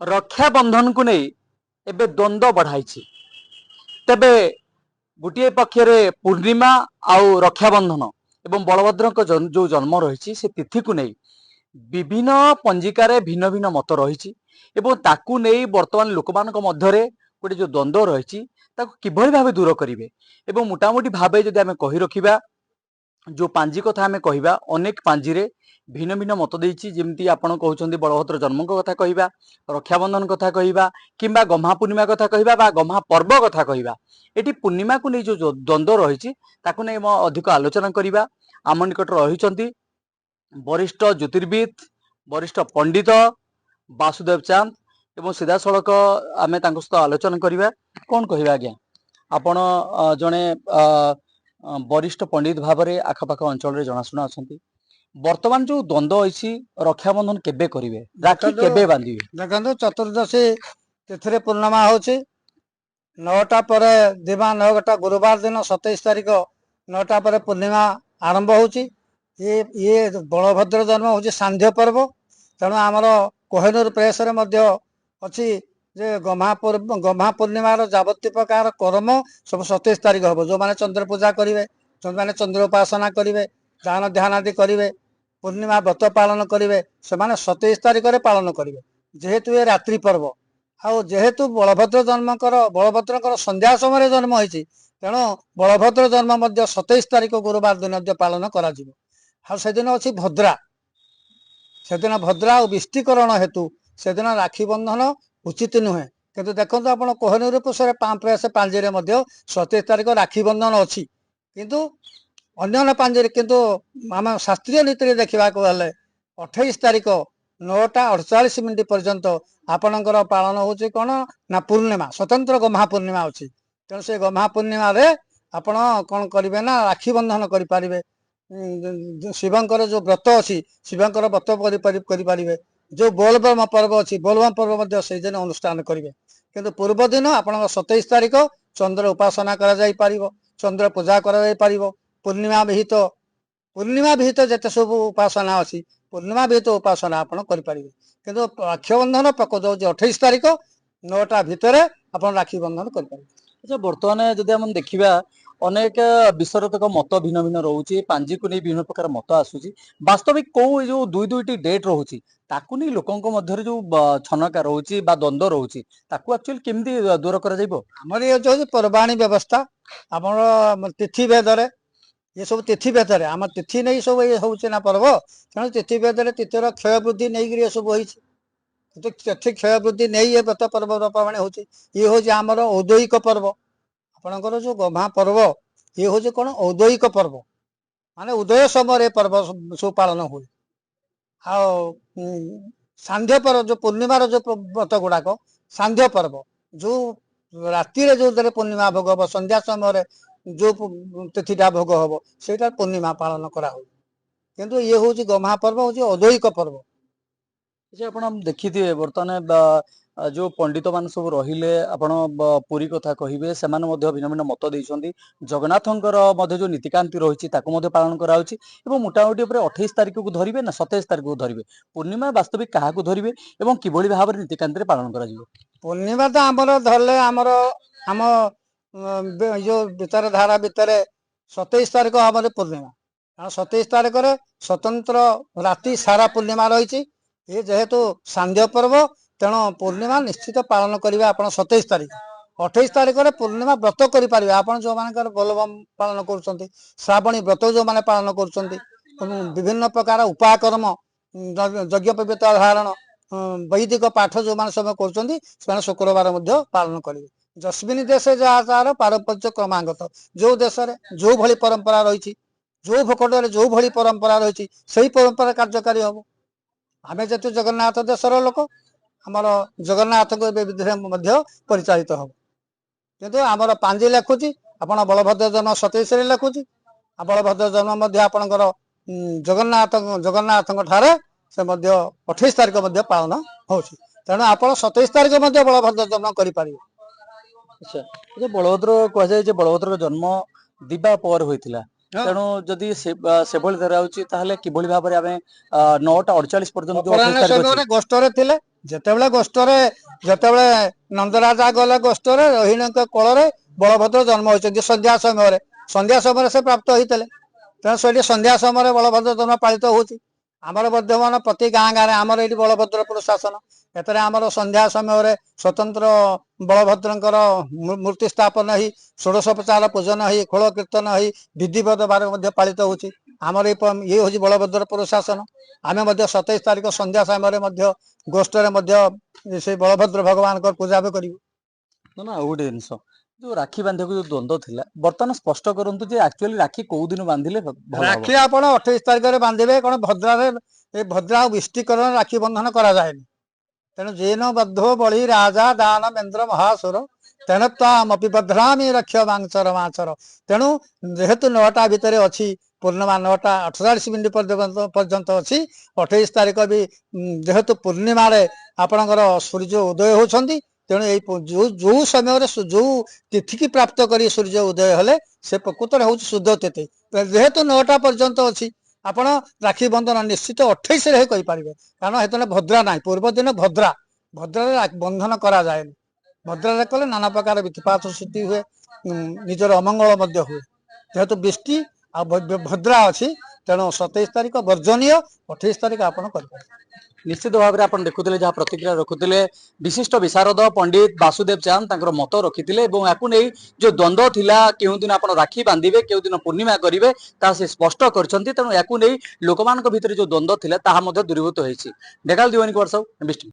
रक्षाबंधन को नहीं एबे द्वंद्व बढ़ाई तेबे गोटे पक्षरे पूर्णिमा आउ रक्षाबंधन एवं बलभद्र जो जन्म रही से तिथि को नहीं विभिन्न पंजिकार भिन्न भिन्न मत रही ताकू नहीं वर्तमान लोक मध्य गोटे जो द्वंद्व रही किभली भाव दूर करेंगे एवं मोटामोटी भाव जदि आम कही रखा जो पांजी कथा आम कह अनेक पांजी रे भिन्न भिन्न मत देती जमी आपड़ कहते बलभद्र जन्म कथा कहवा रक्षाबंधन कथा कहवा कि गम्हा पूर्णिमा कथा कहवा गम्हा पर्व कथा कहवा ये पूर्णिमा को नहीं जो द्वंद्व रही अधिक आलोचना करवा आम निकट रही वरिष्ठ ज्योतिर्विद वरिष्ठ पंडित वासुदेव चांद एवं सीधा सड़क आम सहित आलोचना करवा कौन कह आज्ञा आपण जड़े वरिष्ठ पंडित भाव में आखपाख अंचल जनाशुना अच्छा वर्तमान जो द्वंद्व अच्छी रक्षाबंधन केबे करेंगे राखी केबे बांधे देखो चतुर्दशी तिथि पूर्णिमा हूँ 9टा पर दिवा 9टा गुरुवार दिन 27 तारीख 9टा पर पूर्णिमा आरंभ होची ये बलभद्र जन्म हूँ सांध्य पर्व तेणु आमर कोहिनूर प्रेस अच्छी जे गम्हा पूर्णिमार जावती प्रकार कर्म सब 27 तारीख हम जो मैंने चंद्र पूजा करेंगे जो मैंने चंद्र उपासना करेंगे दान ध्यान आदि करेंगे पूर्णिमा व्रत पालन करेंगे से 27 तारीख में पालन करेंगे जेहेतु ये रात्रि पर्व आउ जेहेतु बलभद्र बलभद्र संध्या समय जन्म होती तेणु बलभद्र जन्म 27 तारीख गुरुवार दिन पालन कर अच्छी भद्रा से दिन भद्रा और विष्टिकरण हेतु से दिन राखी बंधन उचित नुहे किंतु देखो आप कोहनूर पुष्पर प्रेस पांजी 27 तारीख राखी बंधन अच्छी किंतु अन्य पांजी किंतु आम शास्त्रीय नीति देखा गले 28 तारीख 9:48 पर्यंत आपणकर पालन होची कौन ना पूर्णिमा स्वतंत्र गम्हा पूर्णिमा अच्छी तेणु से गम्हा पूर्णिमा रे आपण कौन करेंगे ना राखी बंधन करें शिवंकर जो व्रत अच्छी शिवंकर व्रत करें जो बोलबम पर्व अच्छी बोलबम पर्व से दिन अनुष्ठान करेंगे किंतु पूर्व दिन आप 27 तारीख चंद्र उपासना कर चंद्र पूजा कर पूर्णिमा विहित जिते सब उपासना अच्छी पूर्णिमा विहित उपासना आप करेंगे किंतु राक्षीबंधन प्रकृत हूँ 28 तारीख 9टा भितर आप राखी बंधन करेंगे। अच्छा बर्तमान जदि आम देखा अनेक विशरतक मत भिन्न भिन्न रोचे पांजी को नहीं विभिन्न प्रकार मत आसूची वास्तविक कौ जो दुई दुईटी डेट रोचे ताकू नहीं लोकों मध्य जो छनका रोचे द्वंद्व रोचे एक्चुअली केमती दूर कर ये जो पर्वाणी व्यवस्था आम तिथि भेदरे ये सब तिथि भेदरे आम तिथि नहीं सब ये हूँ ना पर्व तेणु तिथि भेदरे तिथि क्षय वृद्धि नहीं ये सब हो तिथि क्षय वृद्धि नहीं ये व्रत पर्व पर्वाणी हूँ ये हूँ आमर औद्योगिक पर्व आपणकर जो गम्हा पर्व ये हूँ कौन औद्योगिक पर्व माने उदय समय पर्व सब पालन हुए सांध्य पर्व जो पूर्णिमार जो व्रत गुड़ाक सांध्य पर्व जो राति जो पूर्णिमा भोग हम संध्या समय जो तिथिटा भोग हम से पूर्णिमा पालन करा हुए किंतु ये हूँ गम्हा पर्व हूँ औद्योगिक पर्व। आप देखिए बर्तमान जो पंडित मान सब रहिले आपण पुरी कथा कहिबे से भिन्न भिन्न मत देइछन्ती जगन्नाथंकर जो नीतिकांति रही पालन कराउछि एवं मोटामोटी 28 तारीख को धरिबे ना 27 तारीख को धरिबे पूर्णिमा वास्तविक क्या धरिबे एवं किभली भाव में नीतिकांति पालन करा जिवो पूर्णिमा तो आमर धरले आमर आम जो विचार धारा भितर 27 तारीख आम पूर्णिमा 27 तारीख स्वतंत्र राति सारा पूर्णिमा रही ये जेहेतु सांध्य पर्व तेणु पूर्णिमा निश्चित पालन करेंगे आप 27 तारीख 28 तारीख में पूर्णिमा व्रत करेंगे आप जो मान बोलबम पालन कर श्रावणी व्रत जो मैंने पालन कर विभिन्न प्रकार उपाकर्म यज्ञ पवित्र धारण वैदिक पाठ जो मैंने सब कर शुक्रवार पालन करेंगे जस्मिन देश जहाँ पारंपरिक क्रमागत जो देश जो भली परंपरा रही जो भोकटरे जो भली परंपरा रही से परंपरा कार्यकारी हम आम जेतु जगन्नाथ देशर लोक आमर जगन्नाथ को विधि परिचालित हम किंतु आमर पांजी लिखुची आप बलभद्र जन्म 27 लिखुची बलभद्र जन्म आपणकर जगन्नाथ जगन्नाथ ठारे से 28 तारीख पालन हो तेणु आप 27 तारीख बलभद्र जन्म करें। अच्छा बलभद्र कह जाए बलभद्र जन्म दिवा पर होता तेणु जदि से धरा कि भाव में आम 9:48 पर्यटन गोष्ठरे थिले ଯେତେବେଳେ ଗୋଷ୍ଠରେ ଯେତେବେଳେ ନନ୍ଦରାଜା ଗଲେ ଗୋଷ୍ଠରେ ରୋହିଣୀଙ୍କ କୋଳରେ ବଳଭଦ୍ର ଜନ୍ମ ହୋଇଛନ୍ତି ସନ୍ଧ୍ୟା ସମୟରେ ସେ ପ୍ରାପ୍ତ ହେଇଥିଲେ। ତେଣୁ ସେଠି ସନ୍ଧ୍ୟା ସମୟରେ ବଳଭଦ୍ର ଜନ୍ମ ପାଳିତ ହଉଛି। ଆମର ବର୍ତ୍ତମାନ ପ୍ରତି ଗାଁ ଗାଁରେ ଆମର ଏଇଠି ବଳଭଦ୍ରପୁର ଶାସନ, ଏଥିରେ ଆମର ସନ୍ଧ୍ୟା ସମୟରେ ସ୍ୱତନ୍ତ୍ର ବଳଭଦ୍ରଙ୍କର ମୂର୍ତ୍ତି ସ୍ଥାପନ ହେଇ ଷୋଡ଼ଶୋପଚାର ପୂଜନ ହେଇ ଖୋଳ କୀର୍ତ୍ତନ ହେଇ ବିଧିବଦ୍ଧ ଭାବରେ ମଧ୍ୟ ପାଳିତ ହଉଛି। ଆମର ଇଏ ହଉଛି ବଳଭଦ୍ରପୁର ଶାସନ। ଆମେ ମଧ୍ୟ 27 ତାରିଖ ସନ୍ଧ୍ୟା ସମୟରେ ମଧ୍ୟ ଗୋଷ୍ଠରେ ମଧ୍ୟ ସେଇ ବଳଭଦ୍ର ଭଗବାନଙ୍କର ପୂଜା ବି କରିବୁ। ନା ଆଉ ଗୋଟେ ଜିନିଷ, ଯୋଉ ରାକ୍ଷୀ ବାନ୍ଧିବାକୁ ଯୋଉ ଦ୍ୱନ୍ଦ୍ୱ ଥିଲା, ବର୍ତ୍ତମାନ ସ୍ପଷ୍ଟ କରନ୍ତୁ ଯେ ଆକ୍ଚୁଆଲି ରାକ୍ଷୀ କୋଉ ଦିନ ବାନ୍ଧିଲେ ଭଲ ହବ? ରାକ୍ଷୀ ଆପଣ 28 ତାରିଖରେ ବାନ୍ଧିବେ। କଣ ଭଦ୍ରାରେ ଏ ଭଦ୍ରା ଆଉ ବିଷ୍ଟିକରଣ ରାକ୍ଷୀ ବନ୍ଧନ କରାଯାଏନି। ତେଣୁ ଜେନ ବଦ୍ଧୋ ବଳି ରାଜା ଦାନ ମେନ୍ଦ୍ର ମହାସୁର ତେଣୁ ତାମପି ଭଦ୍ରାମି ରକ୍ଷ ମାଂସର ମାଂସର। ତେଣୁ ଯେହେତୁ 9ଟା ଭିତରେ ଅଛି, ପୂର୍ଣ୍ଣିମା 9ଟା 48 ମିନିଟ୍ ପର୍ଯ୍ୟନ୍ତ ଅଛି। 28 ତାରିଖ ବି ଯେହେତୁ ପୂର୍ଣ୍ଣିମାରେ ଆପଣଙ୍କର ସୂର୍ଯ୍ୟ ଉଦୟ ହଉଛନ୍ତି, ତେଣୁ ଏଇ ଯୋଉ ସମୟରେ ଯୋଉ ତିଥିକି ପ୍ରାପ୍ତ କରି ସୂର୍ଯ୍ୟ ଉଦୟ ହେଲେ ସେ ପ୍ରକୃତରେ ହଉଛି ଶୁଦ୍ଧ ତିଥି। ଯେହେତୁ 9ଟା ପର୍ଯ୍ୟନ୍ତ ଅଛି, ଆପଣ ରାକ୍ଷୀ ବନ୍ଧନ ନିଶ୍ଚିତ 28ରେ ହିଁ କରିପାରିବେ। କାରଣ ସେତେବେଳେ ଭଦ୍ରା ନାହିଁ, ପୂର୍ବ ଦିନ ଭଦ୍ରାରେ ବନ୍ଧନ କରାଯାଏନି। ଭଦ୍ରାରେ କଲେ ନାନା ପ୍ରକାର ବିତ୍ପାତ ସୃଷ୍ଟି ହୁଏ, ନିଜର ଅମଙ୍ଗଳ ମଧ୍ୟ ହୁଏ। ଯେହେତୁ ବିଷ୍ଟି ଆଉ ଭଦ୍ରା ଅଛି, ତେଣୁ 27 ତାରିଖ ବର୍ଜନୀୟ, 28 ତାରିଖ ଆପଣ କରିପାରିବେ। ନିଶ୍ଚିତ ଭାବରେ ଆପଣ ଦେଖୁଥିଲେ, ଯାହା ପ୍ରତିକ୍ରିୟା ରଖୁଥିଲେ ବିଶିଷ୍ଟ ବିଶାରଦ ପଣ୍ଡିତ ବାସୁଦେବ ଚାନ୍ଦ ତାଙ୍କର ମତ ରଖିଥିଲେ ଏବଂ ୟାକୁ ନେଇ ଯୋଉ ଦ୍ୱନ୍ଦ୍ୱ ଥିଲା, କେଉଁ ଦିନ ଆପଣ ରାକ୍ଷୀ ବାନ୍ଧିବେ, କେଉଁ ଦିନ ପୂର୍ଣ୍ଣିମା କରିବେ, ତାହା ସେ ସ୍ପଷ୍ଟ କରିଛନ୍ତି। ତେଣୁ ୟାକୁ ନେଇ ଲୋକମାନଙ୍କ ଭିତରେ ଯୋଉ ଦ୍ୱନ୍ଦ୍ୱ ଥିଲା ତାହା ମଧ୍ୟ ଦୂରୀଭୂତ ହୋଇଛି। ଦେଖାଲ ଦିୱାନୀ ବର୍ଷ